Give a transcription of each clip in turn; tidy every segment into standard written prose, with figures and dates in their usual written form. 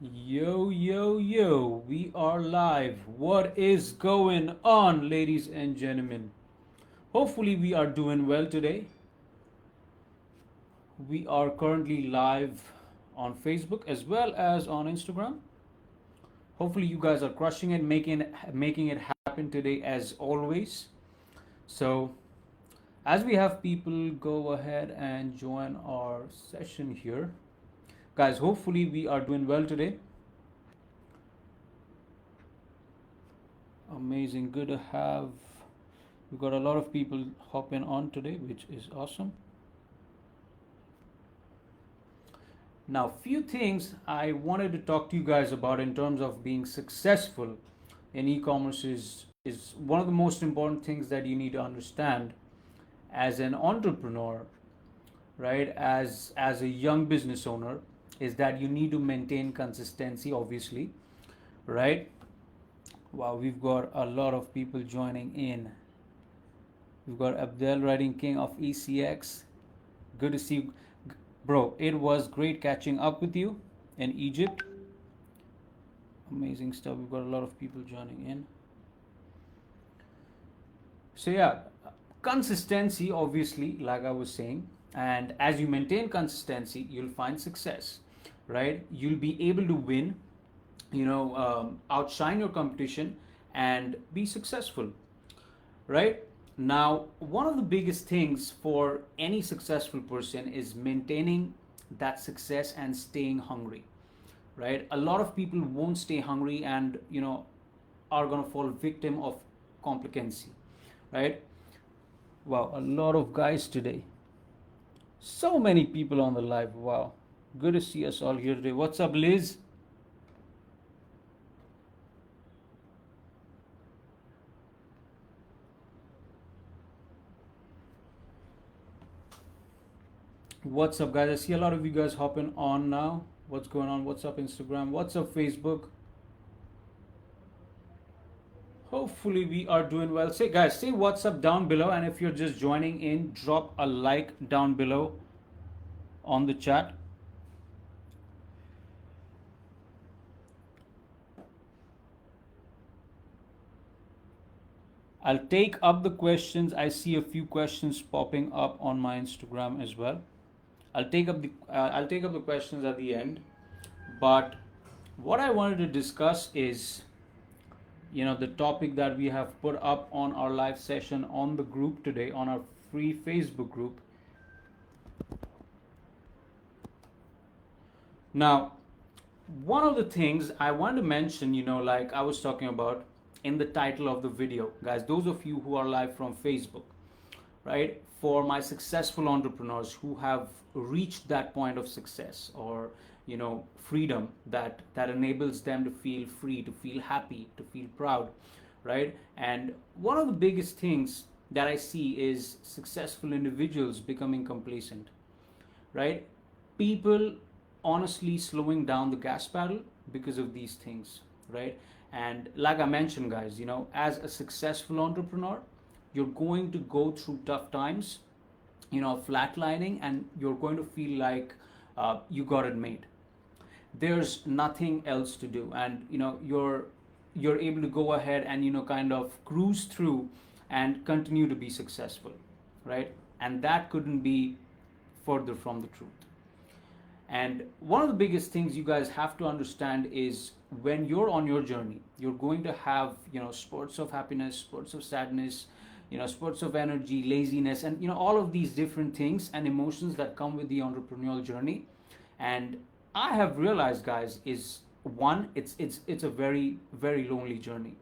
Yo, yo, yo, we are live. What is going on, ladies and gentlemen? Hopefully, we are doing well today. We are currently live on Facebook as well as on Instagram. Hopefully, you guys are crushing it, making it happen today as always. So, as we have people go ahead and join our session here, guys, hopefully, we are doing well today. Amazing, good to have. We've got a lot of people hopping on today, which is awesome. Now, few things I wanted to talk to you guys about in terms of being successful in e-commerce is one of the most important things that you need to understand as an entrepreneur, right? As a young business owner, is that you need to maintain consistency, obviously, right? Wow, we've got a lot of people joining in. We've got Abdel writing King of ECX. Good to see you. Bro, it was great catching up with you in Egypt. Amazing stuff. We've got a lot of people joining in. So, yeah, consistency, obviously, like I was saying, and as you maintain consistency, you'll find success, right? You'll be able to win, outshine your competition and be successful, right? Now, one of the biggest things for any successful person is maintaining that success and staying hungry, right? A lot of people won't stay hungry and, are going to fall victim of complacency, right? Wow, a lot of guys today. So many people on the live. Wow. Good to see us all here today. What's up, Liz? What's up, guys? I see a lot of you guys hopping on now. What's going on? What's up, Instagram? What's up, Facebook? Hopefully, we are doing well. Say, guys, say what's up down below. And if you're just joining in, drop a like down below on the chat. I'll take up the questions. I see a few questions popping up on my Instagram as well. I'll take up the questions at the end. But what I wanted to discuss is, the topic that we have put up on our live session on the group today, on our free Facebook group. Now, one of the things I want to mention, like I was talking about in the title of the video, guys, those of you who are live from Facebook, right? For my successful entrepreneurs who have reached that point of success or, freedom that enables them to feel free, to feel happy, to feel proud, right? And one of the biggest things that I see is successful individuals becoming complacent, right? People honestly slowing down the gas pedal because of these things, right? And like I mentioned, guys, as a successful entrepreneur, you're going to go through tough times, flatlining, and you're going to feel like you got it made. There's nothing else to do, and you're able to go ahead and kind of cruise through and continue to be successful, right? And that couldn't be further from the truth. And one of the biggest things you guys have to understand is when you're on your journey, you're going to have, spurts of happiness, spurts of sadness, spurts of energy, laziness, and, all of these different things and emotions that come with the entrepreneurial journey. And I have realized, guys, is one, it's a very, very lonely journey.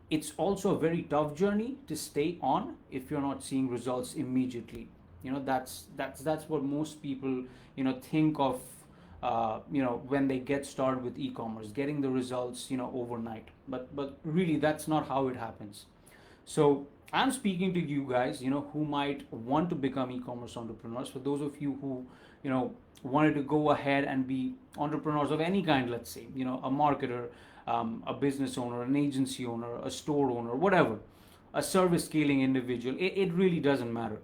It's also a very tough journey to stay on if you're not seeing results immediately. That's what most people think of, when they get started with e-commerce, getting the results overnight. But really, that's not how it happens. So I'm speaking to you guys, who might want to become e-commerce entrepreneurs. For those of you who wanted to go ahead and be entrepreneurs of any kind, let's say, a marketer, a business owner, an agency owner, a store owner, whatever, a service scaling individual, it really doesn't matter.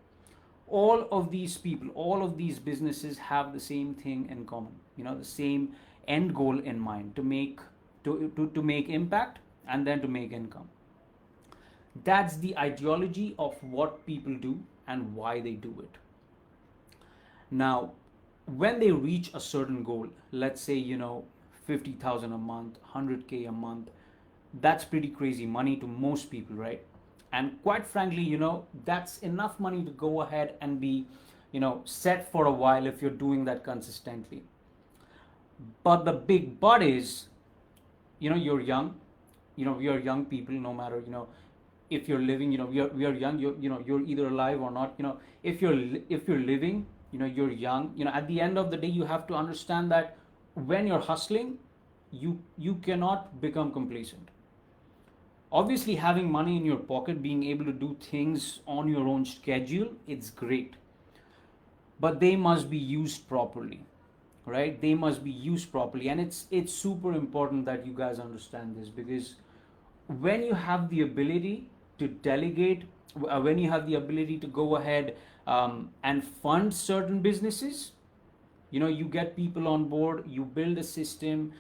All of these people, all of these businesses have the same thing in common, the same end goal in mind, to make impact and then to make income. That's the ideology of what people do and why they do it. Now, when they reach a certain goal, let's say, 50,000 a month, 100K a month, that's pretty crazy money to most people, right? And quite frankly, that's enough money to go ahead and be, set for a while if you're doing that consistently. But the big but is, you're young, we are young people, no matter, if you're living, we are young, you're either alive or not, if you're living, you're young, at the end of the day, you have to understand that when you're hustling, you cannot become complacent. Obviously, having money in your pocket, being able to do things on your own schedule, it's great. But they must be used properly, right? They must be used properly. And it's super important that you guys understand this, because when you have the ability to delegate, when you have the ability to go ahead and fund certain businesses, you get people on board, you build a system,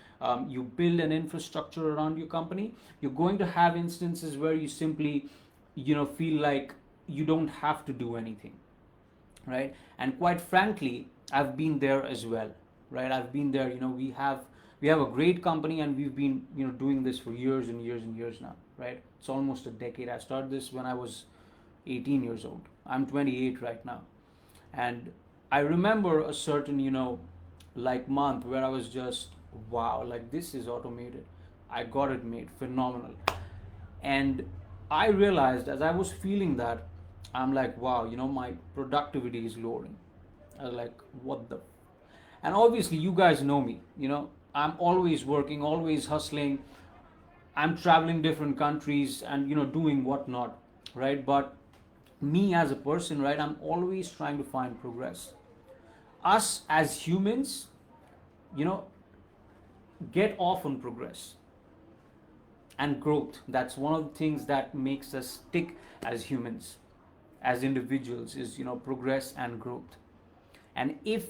you build an infrastructure around your company, you're going to have instances where you simply, feel like you don't have to do anything, right? And quite frankly, I've been there as well, right? I've been there. We have a great company, and we've been, doing this for years and years and years now, right? It's almost a decade. I started this when I was 18 years old. I'm 28 right now. And I remember a certain, month where I was just, wow, like this is automated. I got it made, phenomenal. And I realized as I was feeling that, I'm like, wow, my productivity is lowering. I was like, what the? And obviously, you guys know me, I'm always working, always hustling. I'm traveling different countries and, doing whatnot, right? But me as a person, right, I'm always trying to find progress. Us as humans, you know, get off on progress and growth. That's one of the things that makes us tick as humans, as individuals, is, progress and growth. And if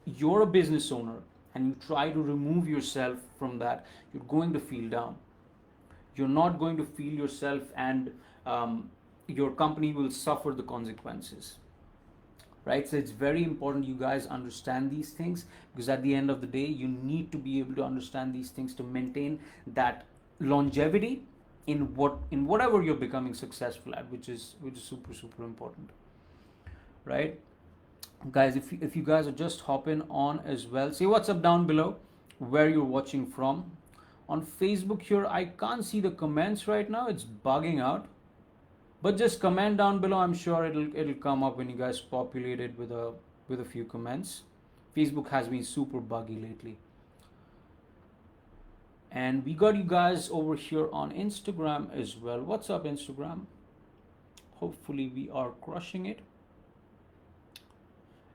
you're a business owner and you try to remove yourself from that, you're going to feel down. You're not going to feel yourself, and your company will suffer the consequences. Right? So it's very important you guys understand these things, because at the end of the day, you need to be able to understand these things to maintain that longevity in whatever you're becoming successful at, which is super important. Right? Guys, if you guys are just hopping on as well, say what's up down below, where you're watching from. On Facebook here, I can't see the comments right now, it's bugging out, but just comment down below. I'm sure it'll come up when you guys populate it with a few comments. Facebook has been super buggy lately. And we got you guys over here on Instagram as well. What's up, Instagram? Hopefully we are crushing it.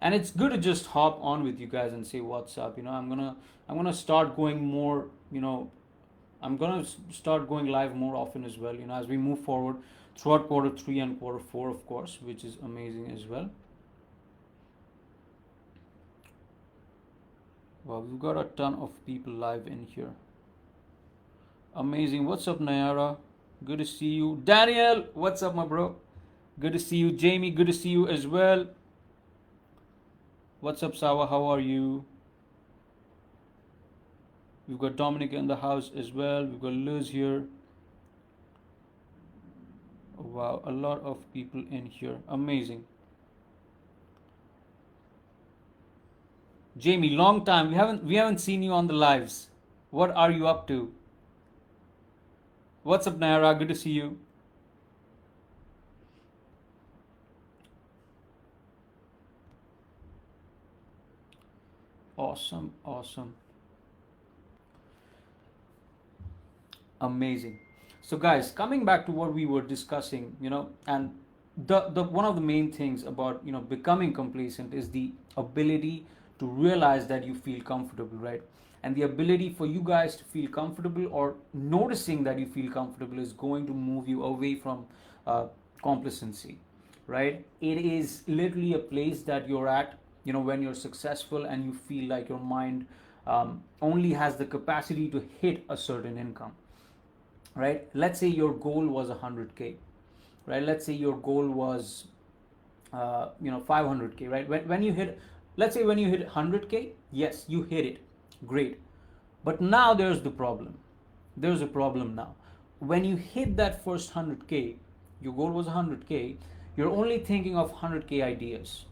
And it's good to just hop on with you guys and say what's up. I'm gonna start going more, I'm gonna start going live more often as well, as we move forward throughout Q3 and Q4, of course, which is amazing as well. Wow, we've got a ton of people live in here. Amazing. What's up, Nayara? Good to see you. Daniel, what's up, my bro? Good to see you. Jamie, good to see you as well. What's up, Sawa? How are you? We've got Dominic in the house as well. We've got Liz here. Wow, a lot of people in here. Amazing. Jamie, long time. We haven't seen you on the lives. What are you up to? What's up, Naira? Good to see you. Awesome. Amazing. So guys, coming back to what we were discussing, and the one of the main things about, becoming complacent is the ability to realize that you feel comfortable, right? And the ability for you guys to feel comfortable, or noticing that you feel comfortable, is going to move you away from complacency, right? It is literally a place that you're at, when you're successful and you feel like your mind only has the capacity to hit a certain income, right? Let's say your goal was 100K, right? Let's say your goal was 500K, right? When you hit, let's say when you hit 100K, yes, you hit it, great. But now there's the problem. There's a problem now. When you hit that first 100K, your goal was 100K, you're only thinking of 100K ideas.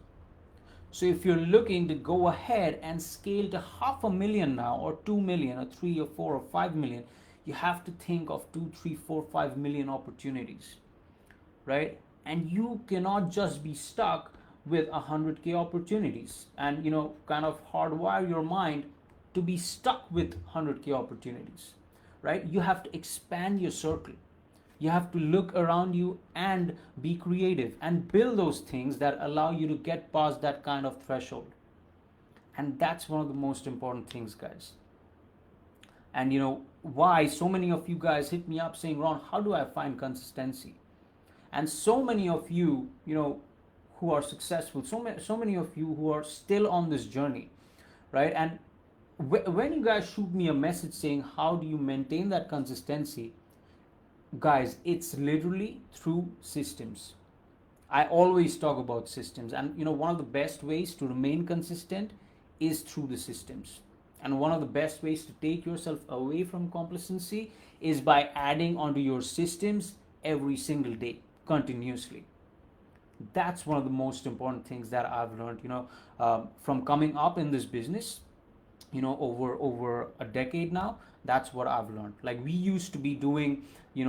So if you're looking to go ahead and scale to 500,000 now, or 2 million, or 3 or 4 or 5 million, you have to think of 2, 3, 4, 5 million opportunities, right? And you cannot just be stuck with 100K opportunities and kind of hardwire your mind to be stuck with 100K opportunities, right? You have to expand your circle. You have to look around you and be creative and build those things that allow you to get past that kind of threshold. And that's one of the most important things, guys. And why so many of you guys hit me up saying, Ron, how do I find consistency? And so many of you, who are successful, so many of you who are still on this journey, right? And when you guys shoot me a message saying, how do you maintain that consistency? Guys, it's literally through systems. I always talk about systems, and one of the best ways to remain consistent is through the systems. And one of the best ways to take yourself away from complacency is by adding onto your systems every single day, continuously. That's one of the most important things that I've learned, from coming up in this business, over a decade now. That's what I've learned. Like, we used to be doing,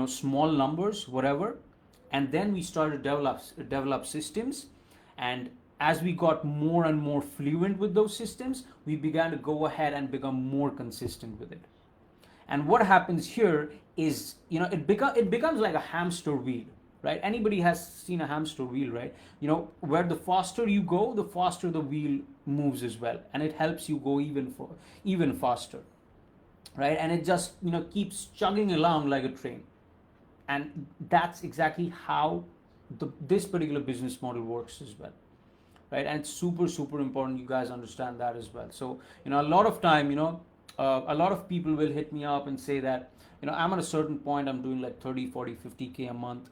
small numbers, whatever, and then we started to develop systems. And as we got more and more fluent with those systems, we began to go ahead and become more consistent with it. And what happens here is, it becomes like a hamster wheel, right? Anybody has seen a hamster wheel, right? Where the faster you go, the faster the wheel moves as well, and it helps you go even faster, right? And it just keeps chugging along like a train. And that's exactly how this particular business model works as well, right? And it's super, super important you guys understand that as well. So a lot of time, a lot of people will hit me up and say that I'm at a certain point, I'm doing like 30, 40, 50K a month.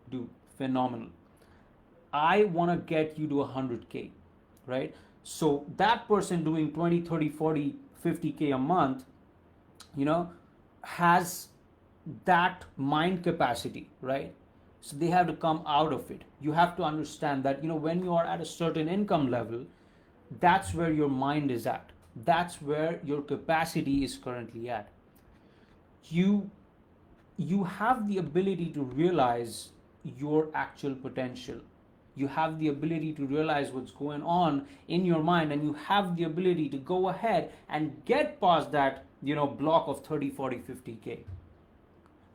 Dude, phenomenal. I want to get you to 100K, right? So that person doing 20, 30, 40, 50K a month, has that mind capacity, right? So they have to come out of it. You have to understand that, when you are at a certain income level, that's where your mind is at. That's where your capacity is currently at. You have the ability to realize your actual potential. You have the ability to realize what's going on in your mind, and you have the ability to go ahead and get past that block of 30, 40, 50K.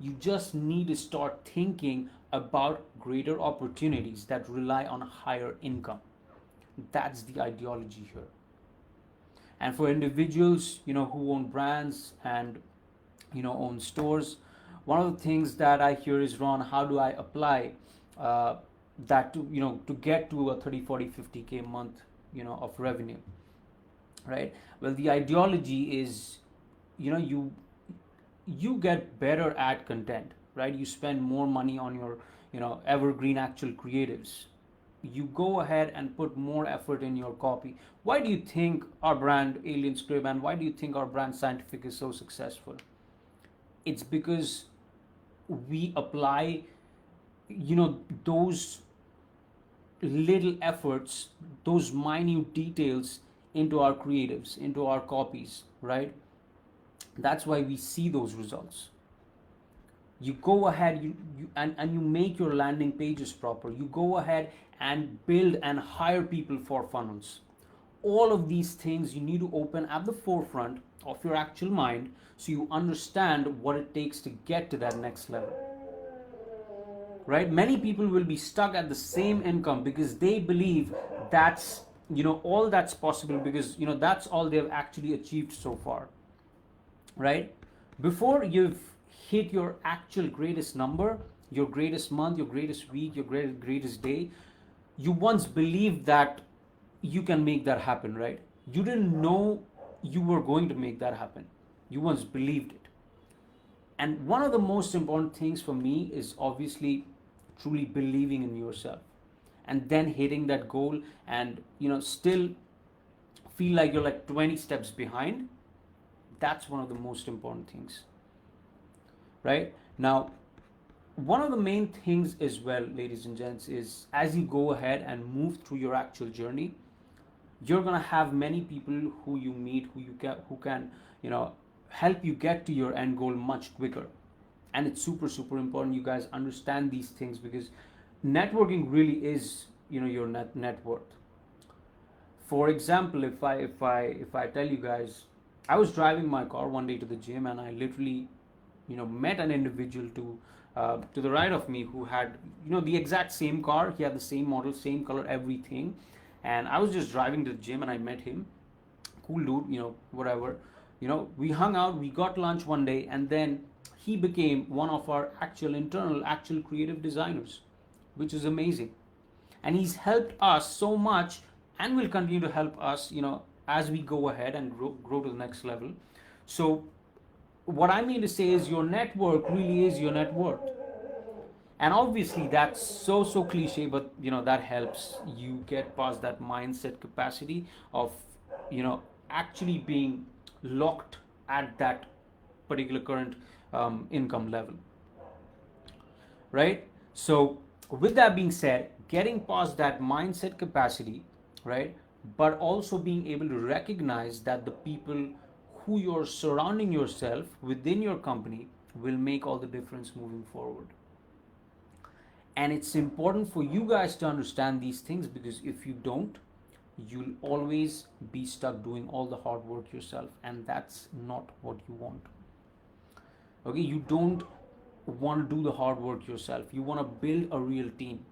You just need to start thinking about greater opportunities that rely on higher income. That's the ideology here. And for individuals who own brands and own stores, one of the things that I hear is, Ron, how do I apply that to get to a 30, 40, 50K a month of revenue, right? Well, the ideology is you get better at content, right? You spend more money on your evergreen actual creatives. You go ahead and put more effort in your copy. Why do you think our brand Alien Script, and why do you think our brand Scientific is so successful? It's because we apply those little efforts, those minute details into our creatives, into our copies, right? That's why we see those results. You go ahead and you make your landing pages proper. You go ahead and build and hire people for funnels. All of these things you need to open at the forefront of your actual mind, so you understand what it takes to get to that next level, right? Many people will be stuck at the same income because they believe that's all that's possible, because that's all they've actually achieved so far, right? Before you've hit your actual greatest number, your greatest month, your greatest week, your greatest day, you once believed that you can make that happen, right? You didn't know you were going to make that happen. You once believed it. And one of the most important things for me is obviously truly believing in yourself, and then hitting that goal, and still feel like you're like 20 steps behind. That's one of the most important things, right? Now, one of the main things as well, ladies and gents, is as you go ahead and move through your actual journey, you're gonna have many people who you meet, who can help you get to your end goal much quicker. And it's super super important you guys understand these things, because networking really is your net worth. For example, if I tell you guys, I was driving my car one day to the gym, and I literally met an individual to the right of me who had the exact same car. He had the same model, same color, everything. And I was just driving to the gym and I met him. Cool dude, whatever. We hung out, we got lunch one day, and then he became one of our actual creative designers, which is amazing. And he's helped us so much, and will continue to help us as we go ahead and grow to the next level. So what I mean to say is, your network really is your net worth. And obviously that's so cliche, but that helps you get past that mindset capacity of actually being locked at that particular current income level, right? So with that being said, getting past that mindset capacity, right, but also being able to recognize that the people who you're surrounding yourself within your company will make all the difference moving forward. And it's important for you guys to understand these things, because if you don't, you'll always be stuck doing all the hard work yourself, and that's not what you want. Okay, you don't want to do the hard work yourself. You want to build a real team,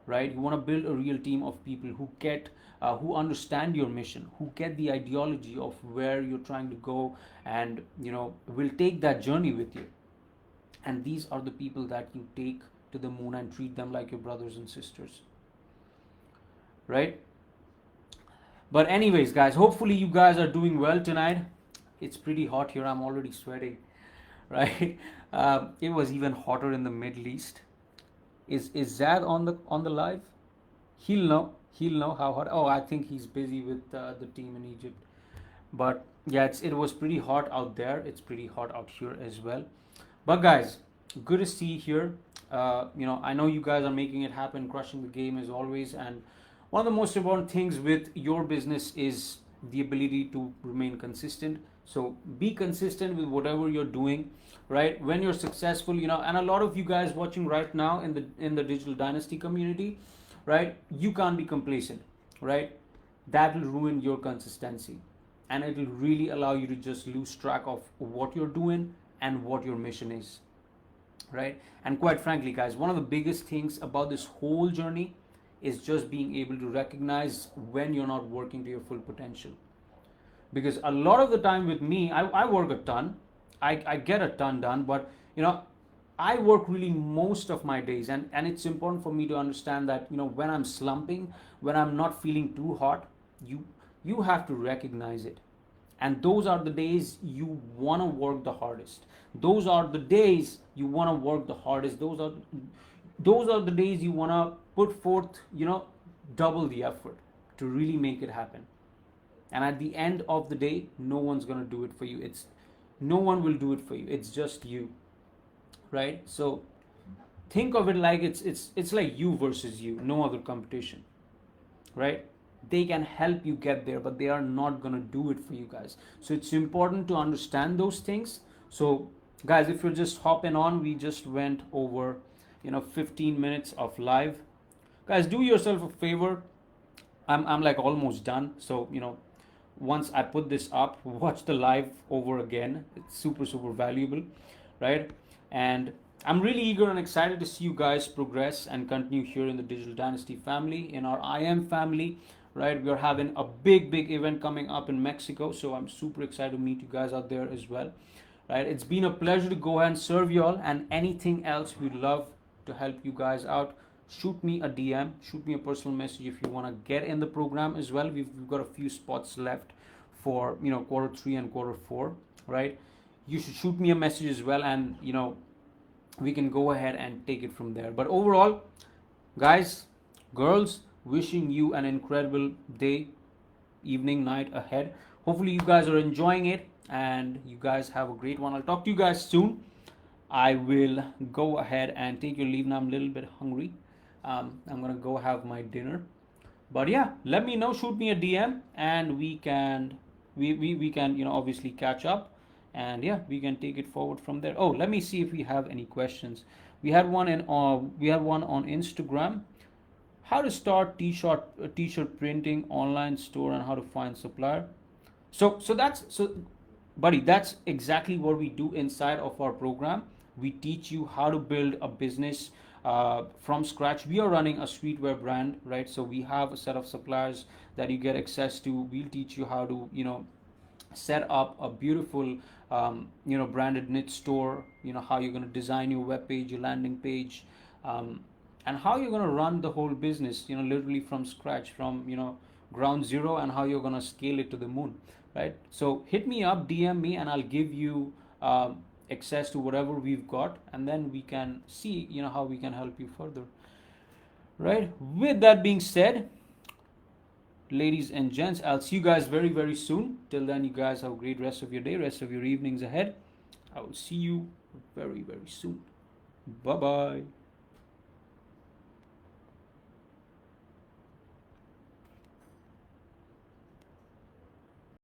right? You want to build a real team of people who understand your mission, who get the ideology of where you're trying to go, and will take that journey with you. And these are the people that you take to the moon and treat them like your brothers and sisters, right? But anyways, guys, hopefully you guys are doing well tonight. It's pretty hot here. I'm already sweating, right? It was even hotter in the Middle East. Is Zad on the live? He'll know how hot. Oh, I think he's busy with the team in Egypt. But yeah, it was pretty hot out there. It's pretty hot out here as well. But guys, good to see you here. I know you guys are making it happen, crushing the game as always. And one of the most important things with your business is the ability to remain consistent. So be consistent with whatever you're doing, right? When you're successful, and a lot of you guys watching right now in the Digital Dynasty community, right? You can't be complacent, right? That will ruin your consistency, and it will really allow you to just lose track of what you're doing and what your mission is, right? And quite frankly, guys, one of the biggest things about this whole journey is just being able to recognize when you're not working to your full potential. Because a lot of the time with me, I work a ton, I get a ton done, but I work really most of my days, and it's important for me to understand that when I'm slumping, when I'm not feeling too hot, you have to recognize it. And those are the days you want to work the hardest. Those are the days you want to work the hardest. Those are the days you want to put forth, double the effort to really make it happen. And at the end of the day, no one's going to do it for you. No one will do it for you. It's just you, right? So think of it like it's like you versus you, no other competition, right? They can help you get there, but they are not going to do it for you guys. So it's important to understand those things. So guys, if you're just hopping on, we just went over 15 minutes of live. Guys, do yourself a favor. I'm like almost done. So once I put this up, watch the live over again. It's super super valuable, right? And I'm really eager and excited to see you guys progress and continue here in the Digital Dynasty family, in our IM family, right? We are having a big event coming up in Mexico, so I'm super excited to meet you guys out there as well, right? It's been a pleasure to go ahead and serve you all, and anything else, we'd love to help you guys out. Shoot me a DM, shoot me a personal message if you want to get in the program as well. We've got a few spots left for quarter 3 and quarter 4, right? You should shoot me a message as well, and we can go ahead and take it from there. But overall, guys, girls, wishing you an incredible day, evening, night ahead. Hopefully you guys are enjoying it and you guys have a great one. I'll talk to you guys soon. I will go ahead and take your leave now. I'm a little bit hungry. I'm gonna go have my dinner. But yeah, let me know, shoot me a DM, and we can obviously catch up, and yeah, we can take it forward from there. Oh, let me see if we have any questions. We had one on Instagram. How to start t-shirt printing online store and how to find supplier. So buddy, that's exactly what we do inside of our program. We teach you how to build a business from scratch. We are running a streetwear brand, right? So we have a set of suppliers that you get access to. We'll teach you how to set up a beautiful branded knit store, how you're going to design your web page, your landing page, and how you're going to run the whole business, literally from scratch, from ground zero, and how you're going to scale it to the moon, right? So hit me up, DM me, and I'll give you access to whatever we've got, and then we can see how we can help you further, right? With that being said, ladies and gents, I'll see you guys very, very soon. Till then, you guys have a great rest of your day, rest of your evenings ahead. I will see you very, very soon. Bye bye.